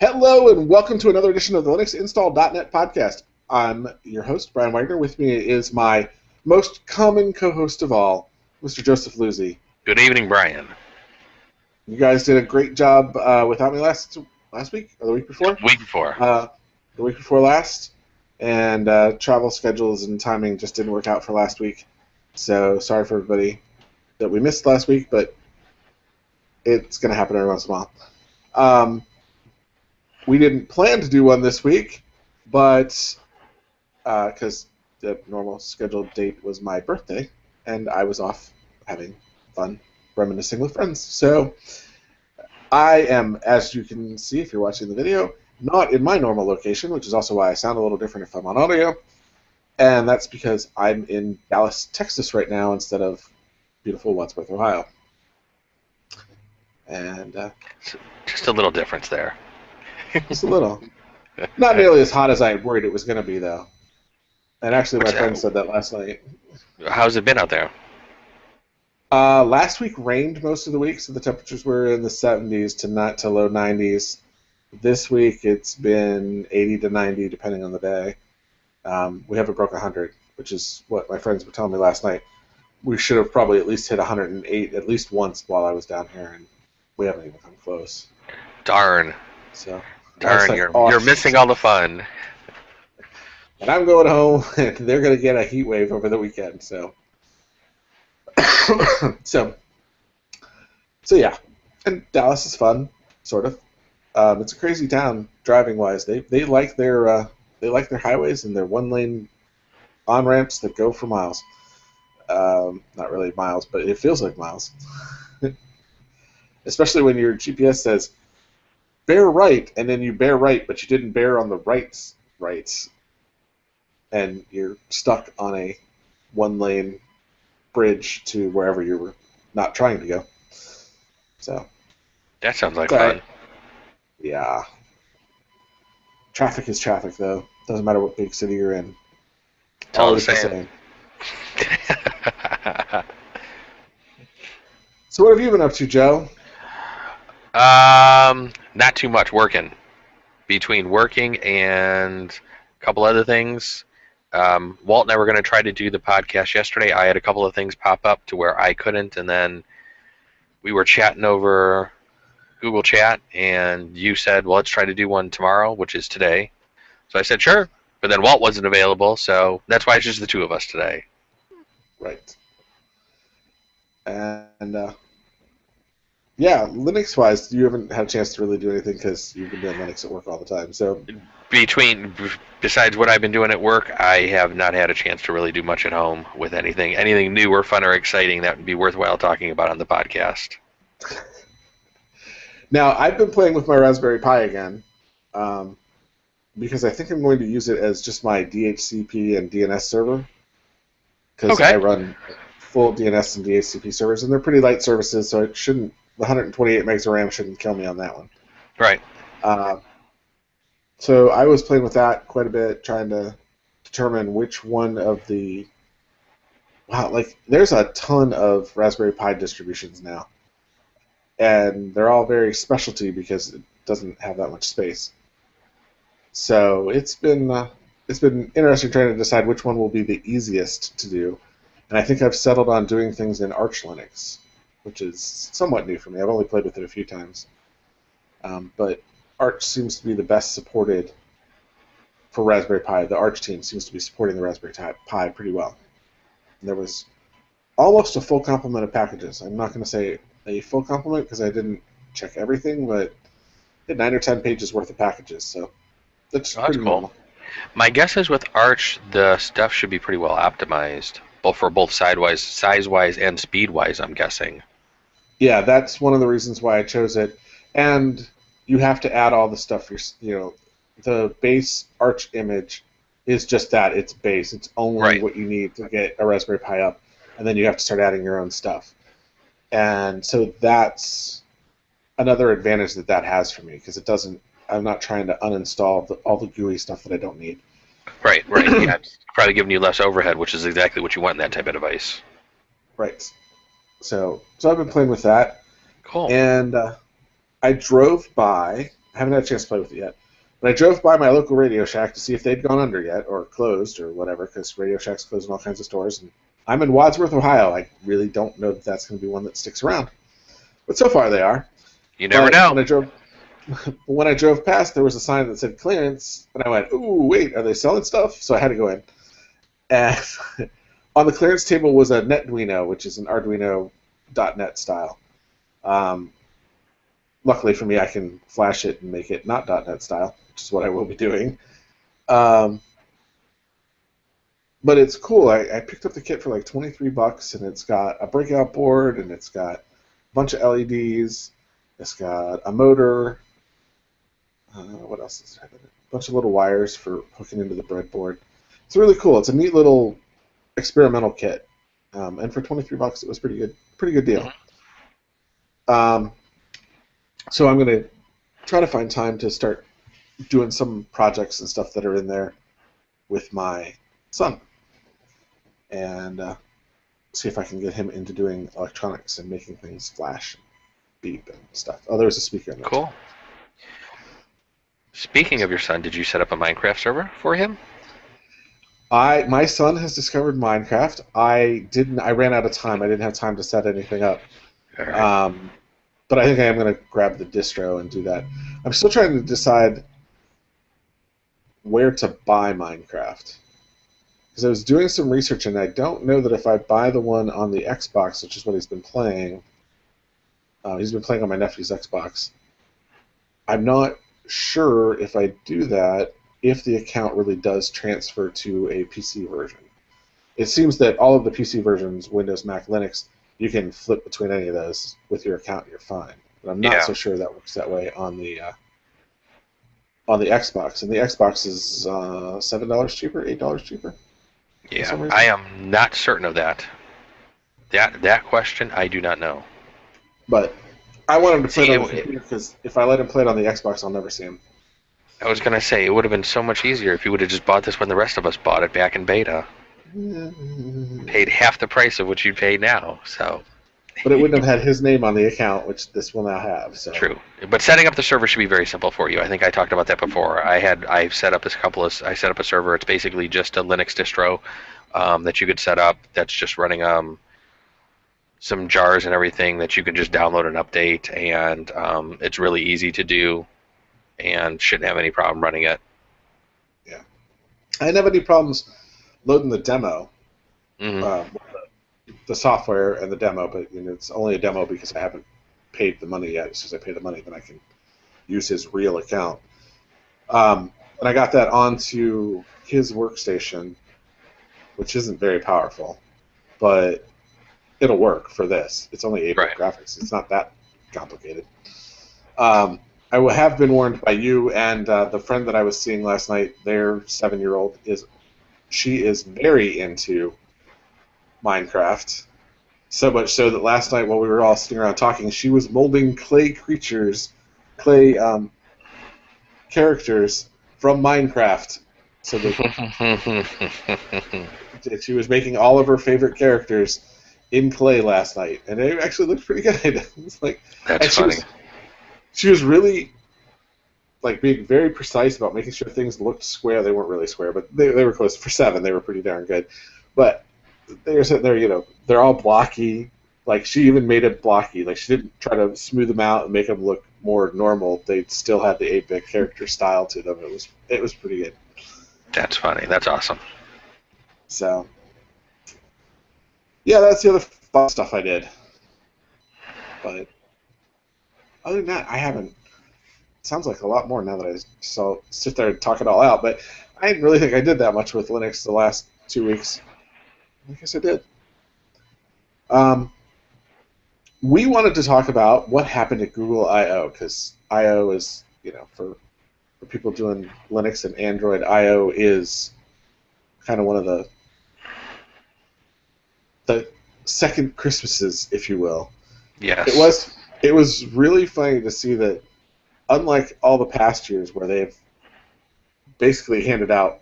Hello and welcome to another edition of the LinuxInstall.net podcast. I'm your host, Brian Wagner. With me is my most common co-host of all, Mr. Joseph Luzzi. Good evening, Brian. You guys did a great job without me last week or the week before? Week before. The week before last. And travel schedules and timing just didn't work out for last week. So sorry for everybody that we missed last week, but it's going to happen every once in a while. We didn't plan to do one this week, but because the normal scheduled date was my birthday, and I was off having fun reminiscing with friends. So I am, as you can see if you're watching the video, not in my normal location, which is also why I sound a little different if I'm on audio, and that's because I'm in Dallas, Texas right now instead of beautiful Wadsworth, Ohio. And just a little difference there. Just a little. Not nearly as hot as I worried it was going to be, though. And actually, my friend said that last night. How's it been out there? Last week rained most of the week, so the temperatures were in the 70s to low 90s. This week it's been 80 to 90, depending on the day. We haven't broke 100, which is what my friends were telling me last night. We should have probably at least hit 108 at least once while I was down here, and we haven't even come close. Darn. So. Darn, you're missing all the fun. And I'm going home, and they're going to get a heat wave over the weekend. So yeah. And Dallas is fun, sort of. It's a crazy town driving wise. They like their highways and their one-lane on ramps that go for miles. Not really miles, but it feels like miles. Especially when your GPS says bear right, and then you bear right, but you didn't bear on the rights, and you're stuck on a one-lane bridge to wherever you were not trying to go. So that sounds like fun. Yeah. Traffic is traffic, though. Doesn't matter what big city you're in. It's all the same. So what have you been up to, Joe? Not too much working. Between working and a couple other things. Walt and I were going to try to do the podcast yesterday. I had a couple of things pop up to where I couldn't, and then we were chatting over Google Chat, and you said, well, let's try to do one tomorrow, which is today. So I said, sure. But then Walt wasn't available, so that's why it's just the two of us today. Right. And, yeah, Linux-wise, you haven't had a chance to really do anything because you've been doing Linux at work all the time. So, besides what I've been doing at work, I have not had a chance to really do much at home with anything new or fun or exciting that would be worthwhile talking about on the podcast. Now, I've been playing with my Raspberry Pi again because I think I'm going to use it as just my DHCP and DNS server because I run full DNS and DHCP servers, and they're pretty light services, so it shouldn't. The 128 megs of RAM shouldn't kill me on that one. Right. So I was playing with that quite a bit, trying to determine which one of the... Wow, there's a ton of Raspberry Pi distributions now. And they're all very specialty because it doesn't have that much space. So it's been interesting trying to decide which one will be the easiest to do. And I think I've settled on doing things in Arch Linux, which is somewhat new for me. I've only played with it a few times. But Arch seems to be the best supported for Raspberry Pi. The Arch team seems to be supporting the Raspberry Pi pretty well. And there was almost a full complement of packages. I'm not going to say a full complement because I didn't check everything, but I had 9 or 10 pages worth of packages, so that's pretty cool. normal. My guess is with Arch, the stuff should be pretty well optimized, both size-wise and speed-wise, I'm guessing. Yeah, that's one of the reasons why I chose it. And you have to add all the stuff. The base Arch image is just that. It's base. It's only what you need to get a Raspberry Pi up. And then you have to start adding your own stuff. And so that's another advantage that has for me because it doesn't. I'm not trying to uninstall all the GUI stuff that I don't need. Right. Yeah, it's probably giving you less overhead, which is exactly what you want in that type of device. Right. So I've been playing with that. Cool. And I drove by. I haven't had a chance to play with it yet. But I drove by my local Radio Shack to see if they'd gone under yet or closed or whatever, because Radio Shack's closed in all kinds of stores. And I'm in Wadsworth, Ohio. I really don't know that that's going to be one that sticks around. But so far they are. You never know. When I drove past, there was a sign that said clearance, and I went, ooh, wait, are they selling stuff? So I had to go in. And on the clearance table was a Netduino, which is an Arduino.net style. Luckily for me, I can flash it and make it not .NET style, which is what I will be doing. But it's cool. I picked up the kit for like $23, and it's got a breakout board, and it's got a bunch of LEDs. It's got a motor. What else does it have in it? A bunch of little wires for hooking into the breadboard. It's really cool. It's a neat little experimental kit, and for $23, it was pretty good deal. So I'm going to try to find time to start doing some projects and stuff that are in there with my son, and see if I can get him into doing electronics and making things flash, and beep, and stuff. Oh, there's a speaker in there. Cool. Speaking of your son, did you set up a Minecraft server for him? My son has discovered Minecraft. I didn't. I ran out of time. I didn't have time to set anything up. All right. But I think I am going to grab the distro and do that. I'm still trying to decide where to buy Minecraft. Because I was doing some research, and I don't know that if I buy the one on the Xbox, which is what he's been playing, he's been playing on my nephew's Xbox, I'm not sure if I do that, if the account really does transfer to a PC version. It seems that all of the PC versions, Windows, Mac, Linux, you can flip between any of those with your account. You're fine. But I'm not so sure that works that way on the Xbox. And the Xbox is $7 cheaper, $8 cheaper. Yeah, I am not certain of that. That question, I do not know. But I want him to play it on the computer, because if I let him play it on the Xbox, I'll never see him. I was going to say, it would have been so much easier if you would have just bought this when the rest of us bought it back in beta. Paid half the price of what you pay now, so. But it wouldn't have had his name on the account, which this will now have. So. True, but setting up the server should be very simple for you. I think I talked about that before. I set up a server. It's basically just a Linux distro that you could set up. That's just running some jars and everything that you can just download and update, and it's really easy to do, and shouldn't have any problem running it. Yeah, I didn't have any problems loading the demo, the software and the demo, but it's only a demo because I haven't paid the money yet. As soon as I pay the money, then I can use his real account. And I got that onto his workstation, which isn't very powerful, but it'll work for this. It's only 8-bit graphics. It's not that complicated. I have been warned by you and the friend that I was seeing last night. Their 7-year-old she is very into Minecraft, so much so that last night while we were all sitting around talking, she was molding clay characters from Minecraft. So that she was making all of her favorite characters in clay last night, and it actually looked pretty good. It's like, that's funny. She was really being very precise about making sure things looked square. They weren't really square, but they were close. For 7, they were pretty darn good. But they were sitting there, they're all blocky. Like, she even made it blocky. Like, she didn't try to smooth them out and make them look more normal. They still had the 8-bit character style to them. It was pretty good. That's funny. That's awesome. So, yeah, that's the other fun stuff I did. But other than that, I haven't. Sounds like a lot more now that I sit there and talk it all out. But I didn't really think I did that much with Linux the last 2 weeks. I guess I did. We wanted to talk about what happened at Google I/O, because I/O is, for people doing Linux and Android, I/O is kind of one of the second Christmases, if you will. Yes. It was really funny to see that, unlike all the past years where they've basically handed out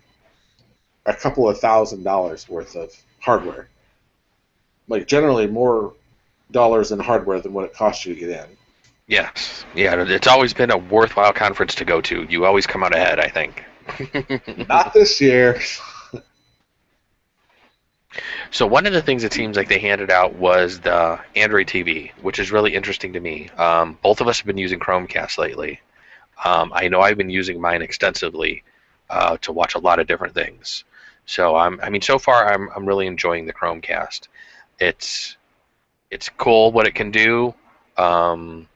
a couple of $1,000s worth of hardware, like generally more dollars in hardware than what it costs you to get in. Yes. Yeah, it's always been a worthwhile conference to go to. You always come out ahead, I think. Not this year. So one of the things it seems like they handed out was the Android TV, which is really interesting to me. Both of us have been using Chromecast lately. I know I've been using mine extensively to watch a lot of different things. So I mean, so far I'm really enjoying the Chromecast. It's it's cool what it can do. Um,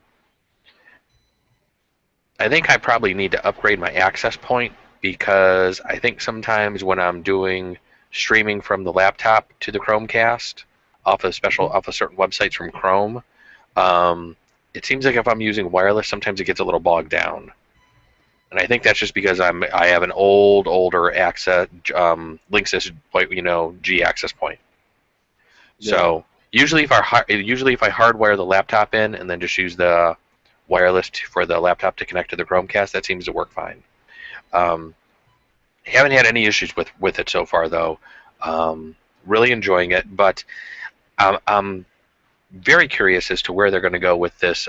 I think I probably need to upgrade my access point because I think sometimes when I'm doing streaming from the laptop to the Chromecast off of certain websites from Chrome, um, it seems like if I'm using wireless, sometimes it gets a little bogged down. And I think that's just because I have an older access Linksys G access point. Yeah. So usually if I hardwire the laptop in and then just use the wireless for the laptop to connect to the Chromecast, that seems to work fine. Um, haven't had any issues with it so far though. Really enjoying it, but I'm very curious as to where they're going to go with this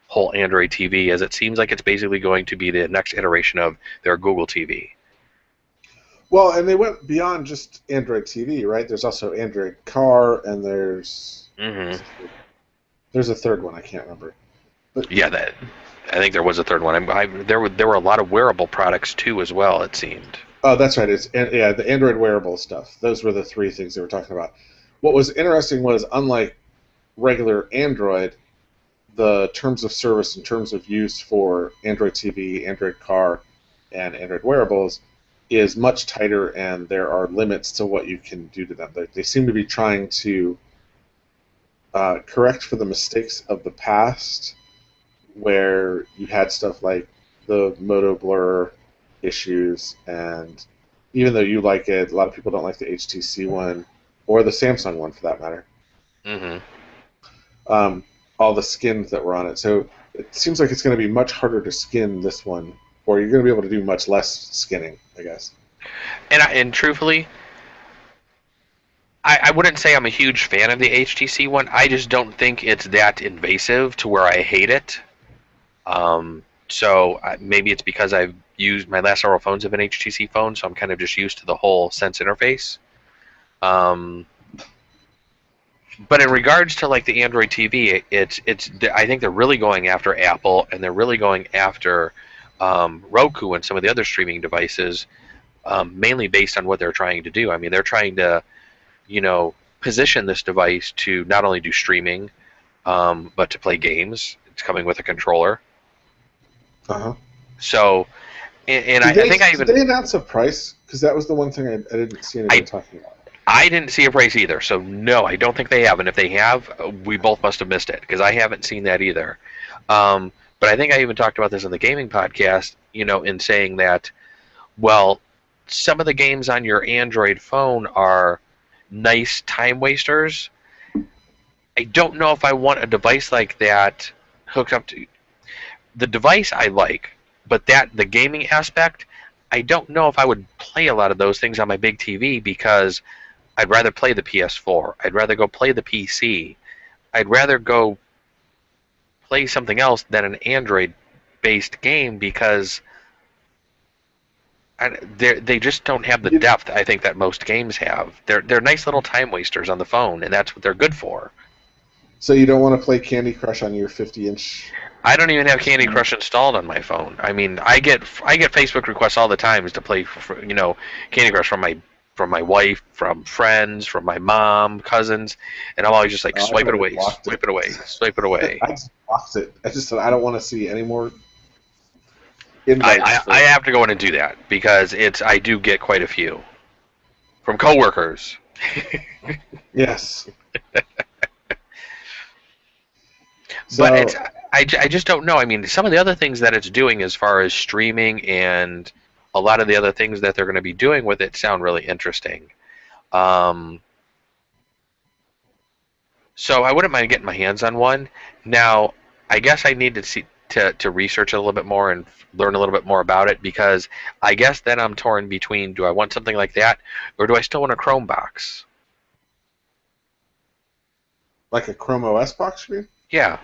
whole Android TV, as it seems like it's basically going to be the next iteration of their Google TV. Well, and they went beyond just Android TV, right? There's also Android Car, and Hmm there's a third one I can't remember. But Yeah, that I think there was a third one. There were a lot of wearable products too, as well. It seemed. oh, that's right. Yeah, the Android wearable stuff. Those were the three things they were talking about. What was interesting was, unlike regular Android, the terms of service and terms of use for Android TV, Android Car, and Android wearables is much tighter, and there are limits to what you can do to them. They seem to be trying to correct for the mistakes of the past, where you had stuff like the Moto Blur issues, and even though you like it, a lot of people don't like the HTC one or the Samsung one for that matter. Hmm Um, all the skins that were on it. So it seems like it's going to be much harder to skin this one, or you're going to be able to do much less skinning, I guess. And truthfully, I wouldn't say I'm a huge fan of the HTC one. I just don't think it's that invasive to where I hate it. Maybe it's because I've used my last several phones have been HTC phones, so I'm kind of just used to the whole Sense interface. Um, but in regards to like the Android TV, it's I think they're really going after Apple, and they're really going after Roku and some of the other streaming devices, mainly based on what they're trying to do. I mean, they're trying to position this device to not only do streaming, but to play games. It's coming with a controller. Uh-huh. So, and Did I they, think I did even they announce a price? Because that was the one thing I didn't see anybody I talking about. I didn't see a price either. So no, I don't think they have. And if they have, we both must have missed it because I haven't seen that either. But I think I even talked about this on the gaming podcast. In saying that, well, some of the games on your Android phone are nice time wasters. I don't know if I want a device like that hooked up to the device I like, but the gaming aspect, I don't know if I would play a lot of those things on my big TV because I'd rather play the PS4. I'd rather go play the PC. I'd rather go play something else than an Android-based game because they just don't have the You, depth I think that most games have. They're nice little time wasters on the phone, and that's what they're good for. so you don't want to play Candy Crush on your 50-inch? I don't even have Candy Crush installed on my phone. I mean, I get Facebook requests all the time to play Candy Crush from my wife, from friends, from my mom, cousins, and I'm always just like Oh, I've swipe it already away, blocked swipe it. it away, swipe it away. I just blocked it. I just said I don't want to see any more I, invites I I for. have to go in and do that because I do get quite a few from coworkers. Yes. But So I just don't know. I mean, some of the other things that it's doing as far as streaming and a lot of the other things that they're going to be doing with it sound really interesting. Um, so I wouldn't mind getting my hands on one. Now, I guess I need to see to research it a little bit more and learn a little bit more about it because I guess then I'm torn between do I want something like that or do I still want a Chrome box? like a Chrome OS box screen? Yeah.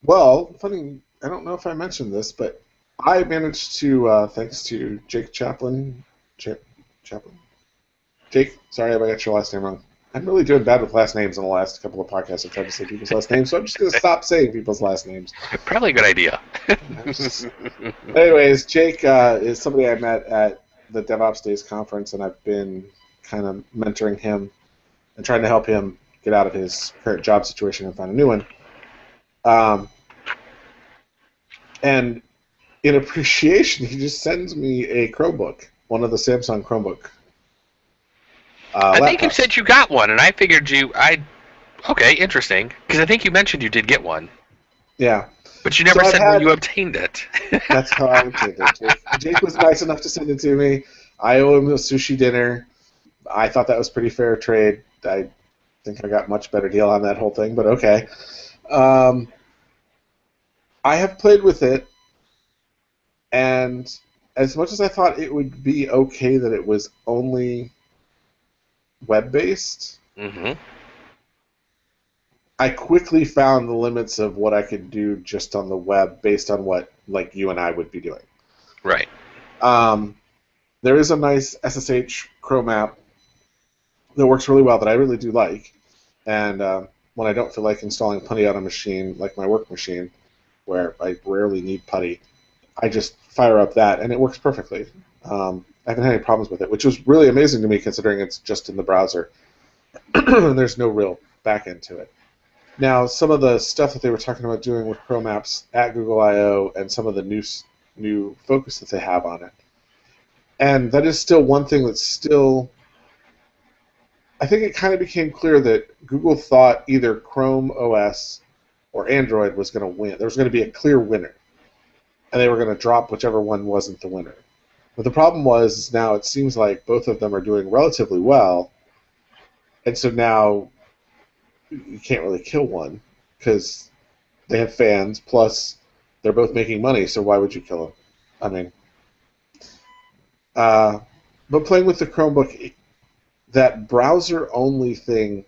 Well, funny, I don't know if I mentioned this, but I managed to, thanks to Jake Chaplin, Chaplin, Jake. Sorry, I got your last name wrong. I'm really doing bad with last names in the last couple of podcasts. I've tried to say people's last names, so I'm just going to stop saying people's last names. Probably a good idea. Anyways, Jake is somebody I met at the DevOps Days conference, and I've been kind of mentoring him and trying to help him get out of his current job situation and find a new one. Um, and in appreciation, he just sends me a Chromebook, one of the Samsung Chromebook I think you laptops. said you got one, and I figured okay, interesting, because I think you mentioned you did get one, Yeah. but you So never I've said where had. you obtained it. That's how I obtained it. Jake was nice enough to send it to me. I owe him a sushi dinner. I thought that was pretty fair trade. I think I got a much better deal on that whole thing, but okay. Um, I have played with it, and as much as I thought it would be okay that it was only web based, Hmm. I quickly found the limits of what I could do just on the web based on what like you and I would be doing. Right. Um, there is a nice SSH Chrome app that works really well that I really do like, and when I don't feel like installing Putty on a machine like my work machine, where I rarely need Putty, I just fire up that and it works perfectly. I haven't had any problems with it, which was really amazing to me considering it's just in the browser and there's no real backend to it. Now, some of the stuff that they were talking about doing with Chrome apps at Google I/O and some of the new focus that they have on it, and that is still one thing that's still. I think it kind of became clear that Google thought either Chrome OS or Android was going to win. There was going to be a clear winner, and they were going to drop whichever one wasn't the winner. But the problem was now it seems like both of them are doing relatively well, and so now you can't really kill one because they have fans. Plus, they're both making money, so why would you kill them? I mean, uh, but playing with the Chromebook, that browser only thing.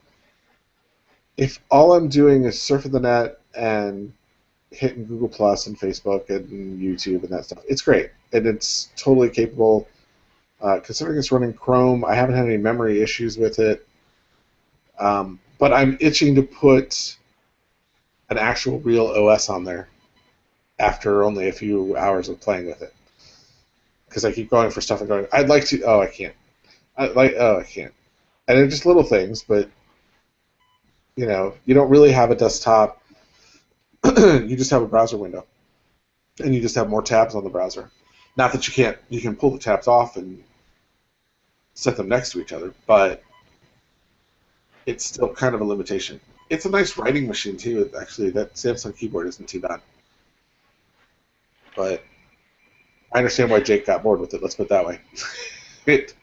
If all I'm doing is surfing the net and hitting Google Plus and Facebook and YouTube and that stuff, it's great and it's totally capable. Considering it's running Chrome, I haven't had any memory issues with it. But I'm itching to put an actual real OS on there after only a few hours of playing with it. Because I keep going for stuff and going, I'd like to. Oh, I can't. I can't. And they're just little things, but you don't really have a desktop. You just have a browser window, and you just have more tabs on the browser. Not that you can't. You can pull the tabs off and set them next to each other, but it's still kind of a limitation. It's a nice writing machine too. Actually, that Samsung keyboard isn't too bad. But I understand why Jake got bored with it. Let's put it that way. it,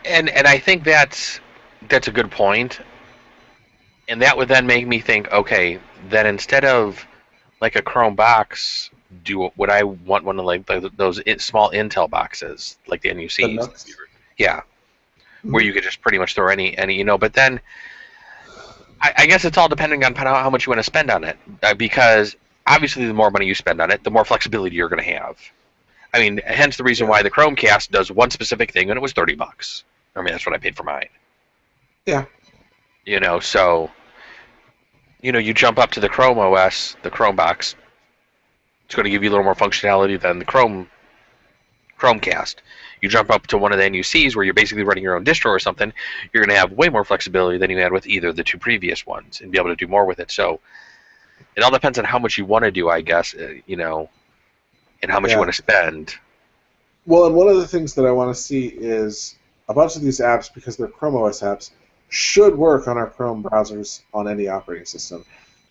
And I think that's a good point, and that would then make me think, okay, then instead of like a Chrome box, would I want one of like those small Intel boxes, like the the NUCs? Nux. Yeah, where Mhm. you could just pretty much throw any. But then I guess it's all depending on how much you want to spend on it, because obviously the more money you spend on it, the more flexibility you're going to have. I mean, hence the reason Yeah. why the Chromecast does one specific thing, and it was $30. I mean, that's what I paid for mine. Yeah. So you jump up to the Chrome OS, the Chrome box. It's going to give you a little more functionality than the Chromecast. You jump up to one of the NUCs where you're basically running your own distro or something, you're going to have way more flexibility than you had with either of the two previous ones and be able to do more with it. So it all depends on how much you want to do, I guess, and how much you Yeah. want to spend. Well, and one of the things that I want to see is a bunch of these apps, because they're Chrome OS apps, should work on our Chrome browsers on any operating system.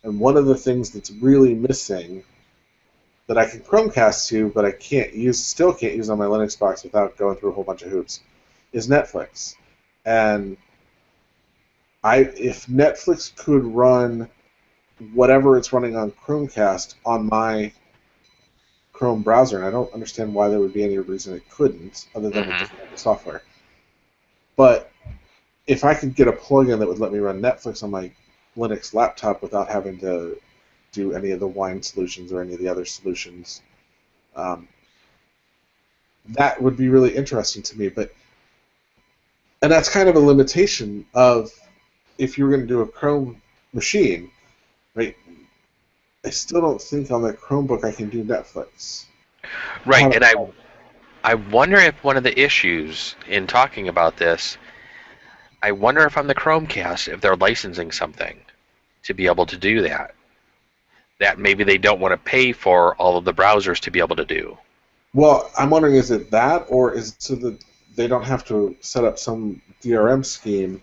And one of the things that's really missing that I can Chromecast to, but I still can't use on my Linux box without going through a whole bunch of hoops, is Netflix. And if Netflix could run whatever it's running on Chromecast on my Chrome browser, and I don't understand why there would be any reason it couldn't, other than it Hmm. doesn't have the software. But if I could get a plugin that would let me run Netflix on my Linux laptop without having to do any of the wine solutions or any of the other solutions. That would be really interesting to me, and that's kind of a limitation of if you were going to do a Chrome machine, right? I still don't think on the Chromebook I can do Netflix. Right, and I wonder if one of the issues in talking about this, I wonder if on the Chromecast, if they're licensing something to be able to do that. That maybe they don't want to pay for all of the browsers to be able to do. Well, I'm wondering, is it that, or is it so that they don't have to set up some DRM scheme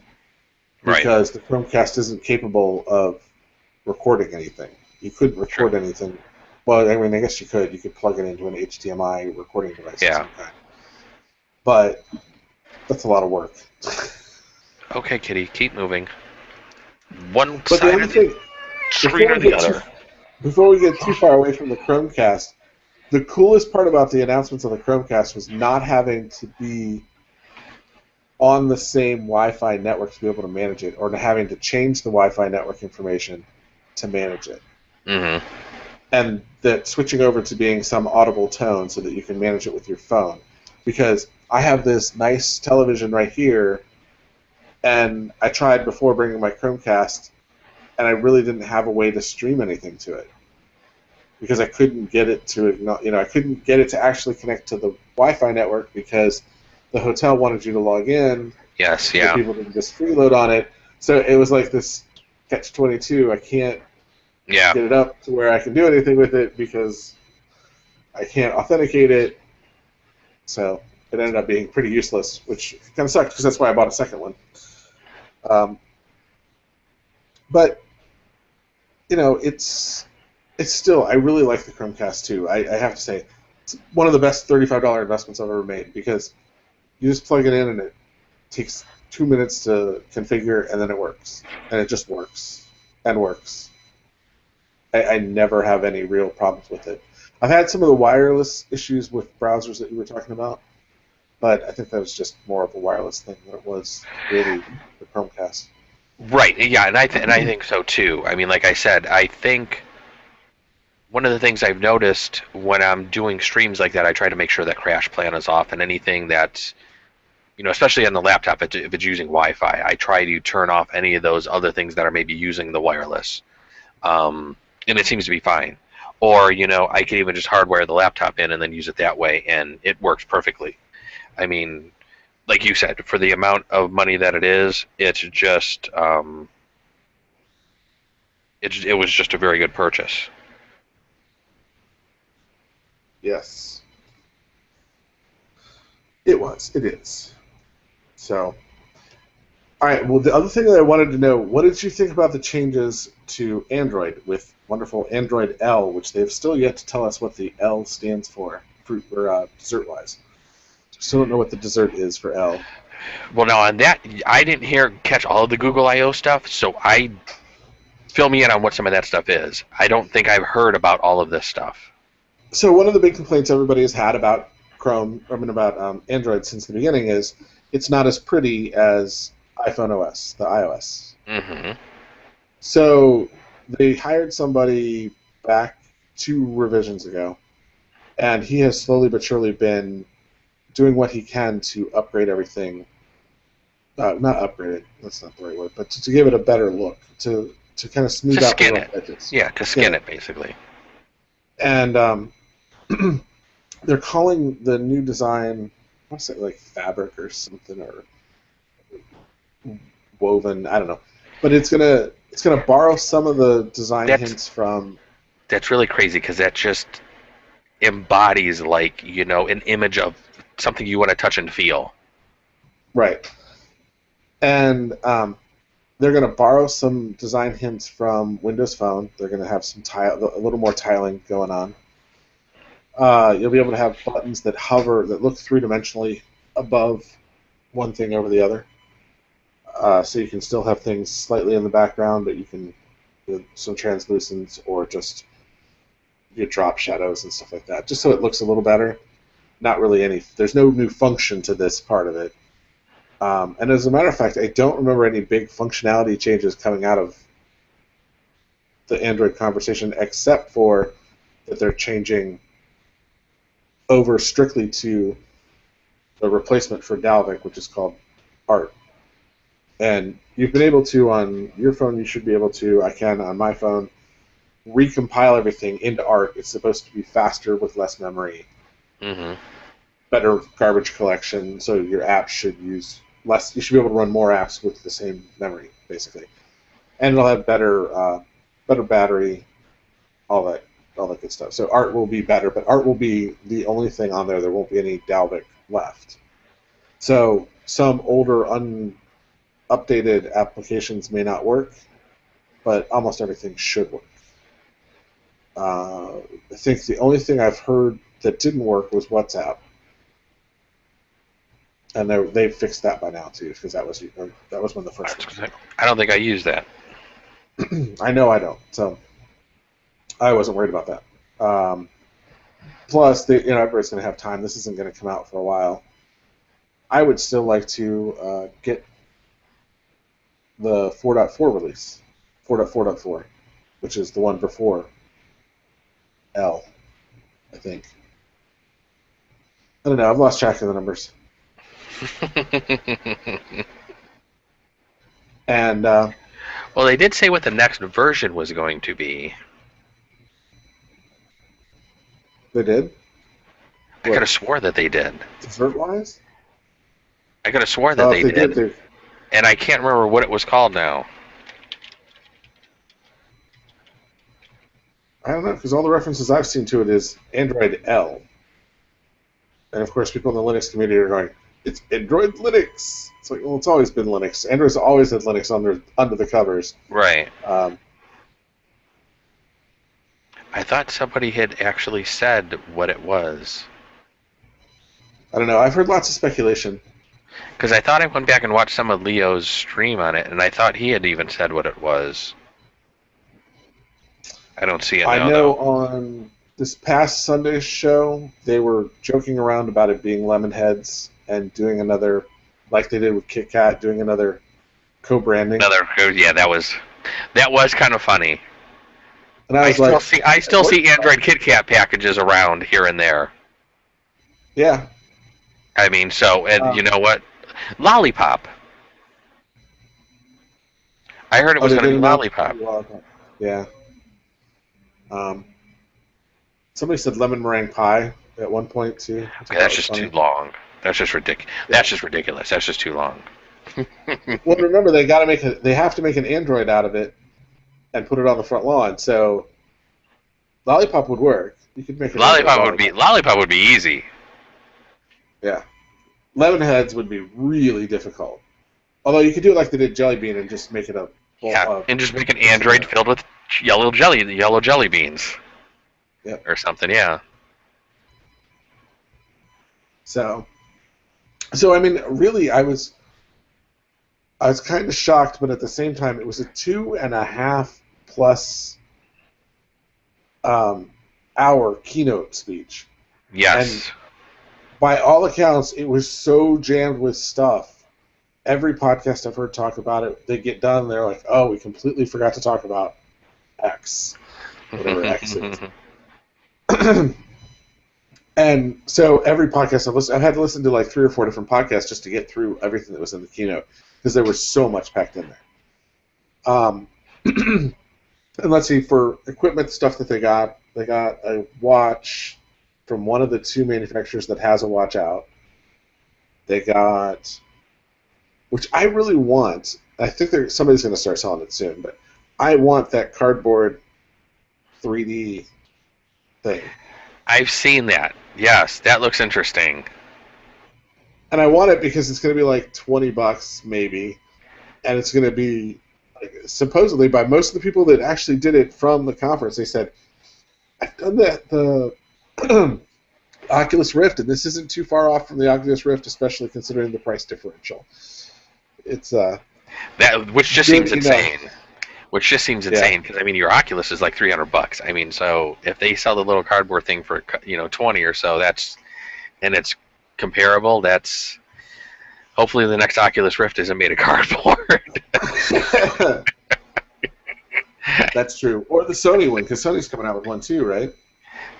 because the Chromecast isn't capable of recording anything? You couldn't record anything. Well, I mean, I guess you could. You could plug it into an HDMI recording device of some kind. But that's a lot of work. Okay, Kitty, keep moving. One side of the screen or the other. Before we get too far away from the Chromecast, the coolest part about the announcements of the Chromecast was not having to be on the same Wi-Fi network to be able to manage it, or having to change the Wi-Fi network information to manage it. Mm-hmm. And that switching over to being some audible tone so that you can manage it with your phone. Because I have this nice television right here, and I tried before bringing my Chromecast, and I really didn't have a way to stream anything to it. Because I couldn't get it to, I couldn't get it to actually connect to the Wi-Fi network because the hotel wanted you to log in. Yes, yeah. So people didn't just freeload on it. So it was like this catch-22. I can't get it up to where I can do anything with it because I can't authenticate it. So it ended up being pretty useless, which kind of sucked because that's why I bought a second one. But, it's still, I really like the Chromecast too. I have to say, it's one of the best $35 investments I've ever made because you just plug it in and it takes 2 minutes to configure and then it works. And it just works and works. I never have any real problems with it. I've had some of the wireless issues with browsers that you were talking about, but I think that was just more of a wireless thing than it was really the Chromecast. Right, yeah, and I think so too. I mean, like I said, I think one of the things I've noticed when I'm doing streams like that, I try to make sure that Crash Plan is off, and anything that's, especially on the laptop, if it's using Wi-Fi, I try to turn off any of those other things that are maybe using the wireless. And it seems to be fine. Or, I could even just hardwire the laptop in and then use it that way, and it works perfectly. I mean, like you said, for the amount of money that it is, it's just, it was just a very good purchase. Yes. It was. It is. So, all right, well, the other thing that I wanted to know, what did you think about the changes to Android with wonderful Android L, which they've still yet to tell us what the L stands for dessert-wise. Still don't know what the dessert is for L. Well, now on that, I didn't catch all of the Google I/O stuff, so fill me in on what some of that stuff is. I don't think I've heard about all of this stuff. So one of the big complaints everybody has had about about Android since the beginning is it's not as pretty as iPhone OS, the iOS. Mm-hmm. So they hired somebody back 2 revisions ago, and he has slowly but surely been doing what he can to upgrade everything. Not upgrade it, that's not the right word, but to give it a better look, to kind of smooth out the rough edges. Yeah, to skin it, basically. And they're calling the new design, I want to say like fabric or something, or woven, I don't know. But it's gonna borrow some of the design hints from. That's really crazy because that just embodies an image of something you want to touch and feel. Right. And they're going to borrow some design hints from Windows Phone. They're going to have a little more tiling going on. You'll be able to have buttons that hover, that look 3-dimensionally above one thing over the other. So you can still have things slightly in the background, but you can do some translucence or just drop shadows and stuff like that, just so it looks a little better. Not really there's no new function to this part of it. And as a matter of fact, I don't remember any big functionality changes coming out of the Android conversation, except for that they're changing over strictly to the replacement for Dalvik, which is called Art. And you've been able to, on your phone, you should be able to, I can on my phone, recompile everything into Art. It's supposed to be faster with less memory, better garbage collection, so your apps should use less. You should be able to run more apps with the same memory, basically. And it'll have better battery, all that good stuff. So Art will be better, but Art will be the only thing on there. There won't be any Dalvik left. So some older, updated applications may not work, but almost everything should work. I think the only thing I've heard that didn't work was WhatsApp, and they've fixed that by now too, because that was one of the first ones. I don't think I use that. I know I don't, so I wasn't worried about that. Plus, everybody's going to have time. This isn't going to come out for a while. I would still like to get the 4.4 release, 4.4.4, which is the one before L, I think. I don't know. I've lost track of the numbers. And well, they did say what the next version was going to be. They did? I could have swore that they did. Dessert-wise? I could have swore that they did. And I can't remember what it was called now. I don't know, because all the references I've seen to it is Android L. And of course, people in the Linux community are going, it's Android Linux. It's like, well, it's always been Linux. Android's always had Linux under the covers. Right. I thought somebody had actually said what it was. I don't know. I've heard lots of speculation. Because I thought I went back and watched some of Leo's stream on it, and I thought he had even said what it was. I don't see it now, I know on this past Sunday's show, they were joking around about it being Lemonheads and doing another, like they did with KitKat, doing another co-branding. Yeah, that was kind of funny. And I still see Android KitKat packages around here and there. Yeah. I mean, you know what? Lollipop. I heard it was going to be Lollipop. Yeah. Somebody said lemon meringue pie at one point too. Okay, that's just too long. That's just ridiculous. That's just ridiculous. That's just too long. Well, remember they have to make an Android out of it and put it on the front lawn. So Lollipop would work. You could make Lollipop would be easy. Yeah. Lemonheads would be really difficult. Although you could do it like they did Jelly Bean and just make it and just make an Android filled with yellow jelly beans. Yep. Or something, yeah. So I mean, really, I was kind of shocked, but at the same time, it was a 2.5+ hour keynote speech. Yes. And by all accounts, it was so jammed with stuff. Every podcast I've heard talk about it, they get done, and they're like, oh, we completely forgot to talk about X. Whatever X is. And so every podcast I've had to listen to like 3 or 4 different podcasts just to get through everything that was in the keynote because there was so much packed in there. And let's see, for equipment stuff that they got a watch from one of the 2 manufacturers that has a watch out. They got, which I really want. I think somebody's going to start selling it soon, but I want that cardboard 3D thing. I've seen that. Yes, that looks interesting. And I want it because it's going to be like $20 maybe, and it's going to be supposedly by most of the people that actually did it from the conference. They said, "I've done the Oculus Rift, and this isn't too far off from the Oculus Rift, especially considering the price differential." It's which just seems insane. Which just seems insane because I mean your Oculus is like $300. I mean, so if they sell the little cardboard thing for 20 or so, and it's comparable. That's hopefully the next Oculus Rift isn't made of cardboard. That's true. Or the Sony one, because Sony's coming out with one too, right?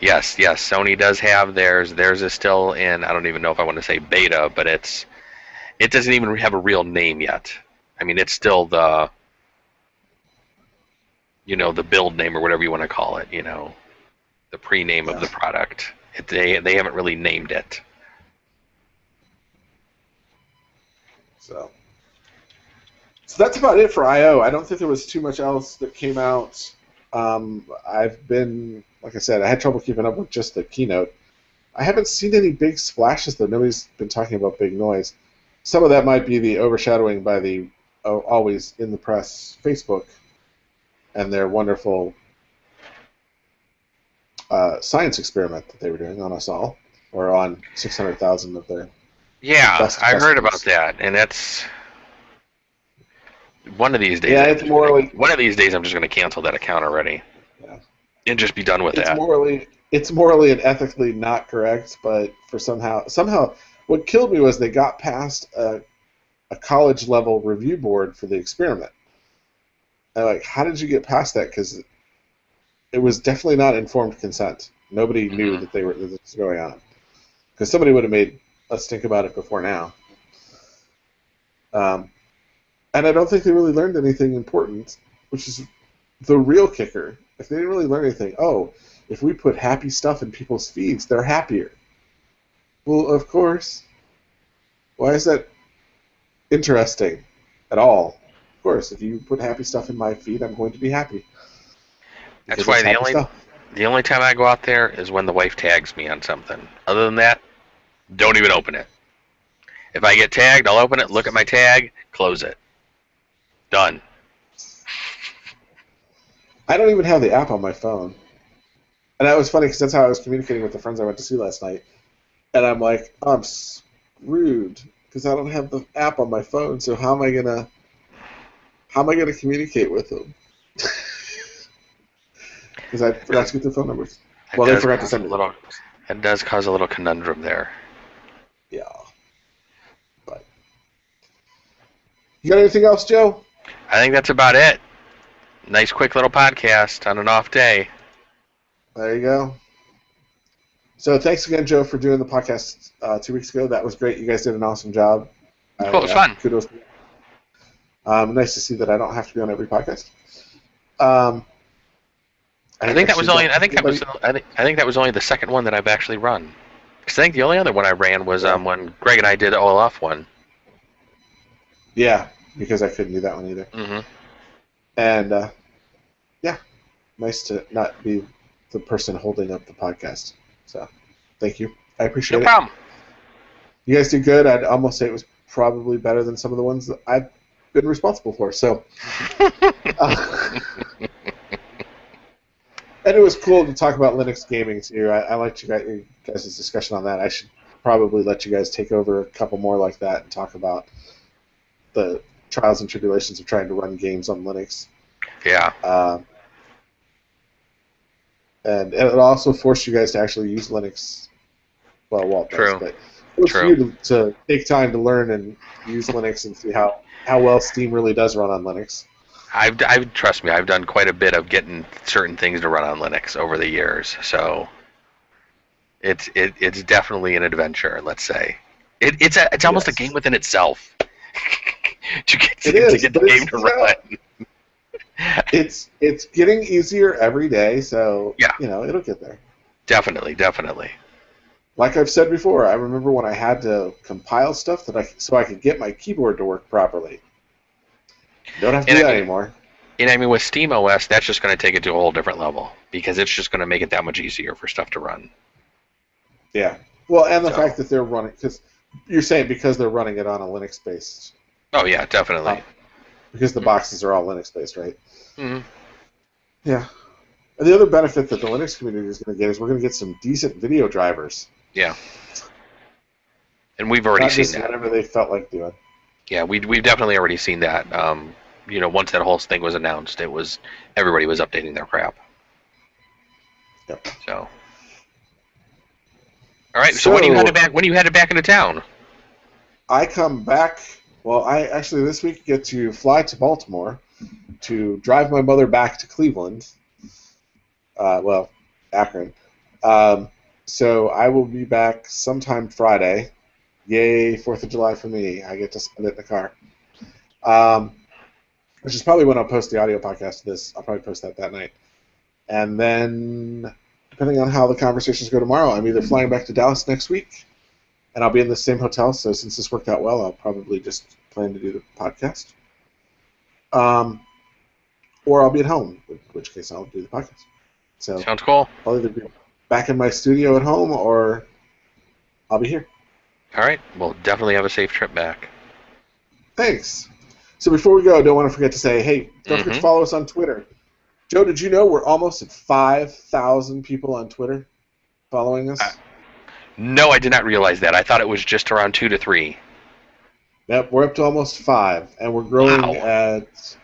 Yes, yes. Sony does have theirs. Theirs is still in. I don't even know if I want to say beta, but it doesn't even have a real name yet. I mean, it's still the the build name or whatever you want to call it. The pre-name of the product. They haven't really named it. So that's about it for I/O. I don't think there was too much else that came out. I've been, like I said, I had trouble keeping up with just the keynote. I haven't seen any big splashes, though. Nobody's been talking about big noise. Some of that might be the overshadowing by the always in the press Facebook and their wonderful science experiment that they were doing on us all, or on 600,000 of their best I heard customers. about that, and that's one of these days. Yeah, it's morally. One of these days, I'm just going to cancel that account already, and just be done with that. It's morally and ethically not correct, but for somehow, what killed me was they got past a college level review board for the experiment. And like, how did you get past that? Because it was definitely not informed consent. Nobody knew that this was going on. Because somebody would have made us think about it before now. And I don't think they really learned anything important, which is the real kicker. If they didn't really learn anything, if we put happy stuff in people's feeds, they're happier. Well, of course. Why is that interesting at all? Of course, if you put happy stuff in my feed, I'm going to be happy. That's why the only time I go out there is when the wife tags me on something. Other than that, don't even open it. If I get tagged, I'll open it, look at my tag, close it. Done. I don't even have the app on my phone. And that was funny because that's how I was communicating with the friends I went to see last night. And I'm like, I'm screwed because I don't have the app on my phone. So how am I gonna communicate with them? Because I forgot to get their phone numbers. Well, they forgot to send it. It does cause a little conundrum there. Yeah. But you got anything else, Joe? I think that's about it. Nice, quick little podcast on an off day. There you go. So thanks again, Joe, for doing the podcast 2 weeks ago. That was great. You guys did an awesome job. It was fun. Kudos. Nice to see that I don't have to be on every podcast. I think that was only the second one that I've actually run. Because I think the only other one I ran was when Greg and I did OLF one. Yeah, because I couldn't do that one either. Mm-hmm. And nice to not be the person holding up the podcast. So, thank you. I appreciate it. No problem. You guys did good. I'd almost say it was probably better than some of the ones that I've been responsible for. So, and it was cool to talk about Linux gaming too. I liked you guys' discussion on that. I should probably let you guys take over a couple more like that and talk about the trials and tribulations of trying to run games on Linux. Yeah. And it also forced you guys to actually use Linux. Well, Walt does, but forced you to take time to learn and use Linux and see how well Steam really does run on Linux. Trust me, I've done quite a bit of getting certain things to run on Linux over the years. So it's definitely an adventure. Let's say it's almost a game within itself. to get the game to run. It's getting easier every day, so yeah. It'll get there. Definitely. Like I've said before, I remember when I had to compile stuff so I could get my keyboard to work properly. Don't have to do that anymore. And I mean, with SteamOS, that's just going to take it to a whole different level because it's just going to make it that much easier for stuff to run. Yeah. Well, and the fact that they're running, because you're saying because they're running it on a Linux-based. Oh yeah, definitely. Because the boxes are all Linux-based, right? Mm-hmm. Yeah. And the other benefit that the Linux community is going to get is we're going to get some decent video drivers. Yeah. And we've already seen that. Whatever they felt like doing. Yeah, we've definitely already seen that. Once that whole thing was announced, everybody was updating their crap. Yep. So. All right. So when are you headed back into town? I come back. Well, I actually this week get to fly to Baltimore to drive my mother back to Cleveland. Akron. So I will be back sometime Friday. Yay, 4th of July for me. I get to spend it in the car. Which is probably when I'll post the audio podcast of this. I'll probably post that night. And then, depending on how the conversations go tomorrow, I'm either flying back to Dallas next week, and I'll be in the same hotel, so since this worked out well, I'll probably just plan to do the podcast. Or I'll be at home, in which case I'll do the podcast. So sounds cool. I'll either be back in my studio at home, or I'll be here. All right. Well, definitely have a safe trip back. Thanks. So before we go, I don't want to forget to say, hey, don't forget to follow us on Twitter. Joe, did you know we're almost at 5,000 people on Twitter following us? No, I did not realize that. I thought it was just around 2 to 3. Yep, we're up to almost 5, and we're growing at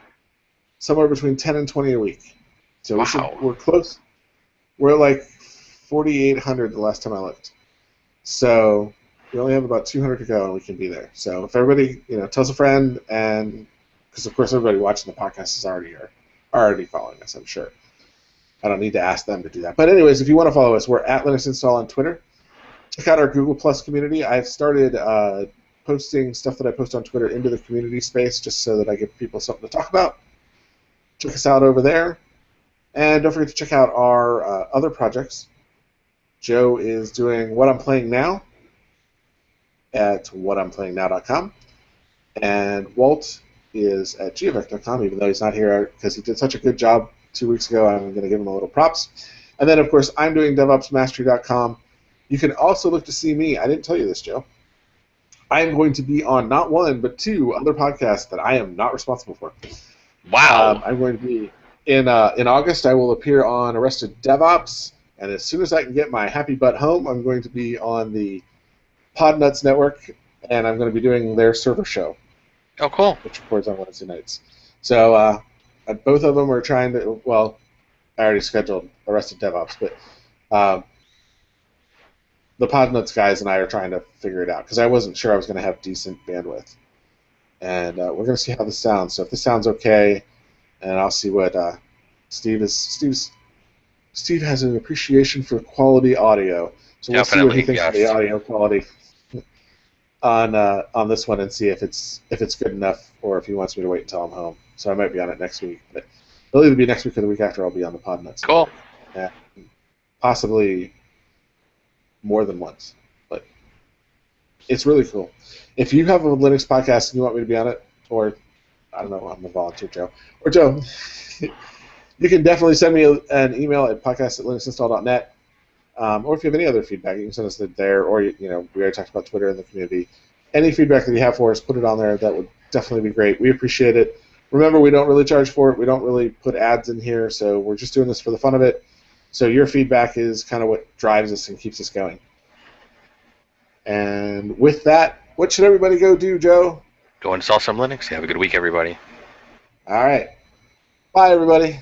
somewhere between 10 and 20 a week. So we're close. We're like 4,800 the last time I looked. So we only have about 200 to go, and we can be there. So if everybody, tells a friend, and because of course everybody watching the podcast is already following us, I'm sure. I don't need to ask them to do that. But anyways, if you want to follow us, we're at Linux Install on Twitter. Check out our Google Plus community. I've started posting stuff that I post on Twitter into the community space just so that I give people something to talk about. Check us out over there. And don't forget to check out our other projects. Joe is doing What I'm Playing Now at whatimeplayingnow.com. And Walt is at geovec.com, even though he's not here because he did such a good job 2 weeks ago. I'm going to give him a little props. And then, of course, I'm doing DevOpsMastery.com. You can also look to see me. I didn't tell you this, Joe. I am going to be on not one, but 2 other podcasts that I am not responsible for. Wow. I'm going to be in August. I will appear on Arrested DevOps, and as soon as I can get my happy butt home, I'm going to be on the Podnuts Network, and I'm going to be doing their server show. Oh, cool. Which records on Wednesday nights. So both of them are trying to. Well, I already scheduled Arrested DevOps, but the Podnuts guys and I are trying to figure it out because I wasn't sure I was going to have decent bandwidth. And we're going to see how this sounds. So if this sounds okay, and I'll see what Steve has an appreciation for quality audio. So we'll see what he thinks of the audio quality on this one and see if it's good enough or if he wants me to wait until I'm home. So I might be on it next week. But it'll either be next week or the week after I'll be on the Podnuts. Cool. Yeah, possibly more than once. But it's really cool. If you have a Linux podcast and you want me to be on it, or I don't know, I'm a volunteer, Joe. Or Joe, you can definitely send me an email at podcast@linuxinstall.net. Or if you have any other feedback, you can send us it there. Or, we already talked about Twitter in the community. Any feedback that you have for us, put it on there. That would definitely be great. We appreciate it. Remember, we don't really charge for it. We don't really put ads in here, so we're just doing this for the fun of it. So your feedback is kind of what drives us and keeps us going. And with that, what should everybody go do, Joe? Go install some Linux. Have a good week, everybody. All right. Bye, everybody.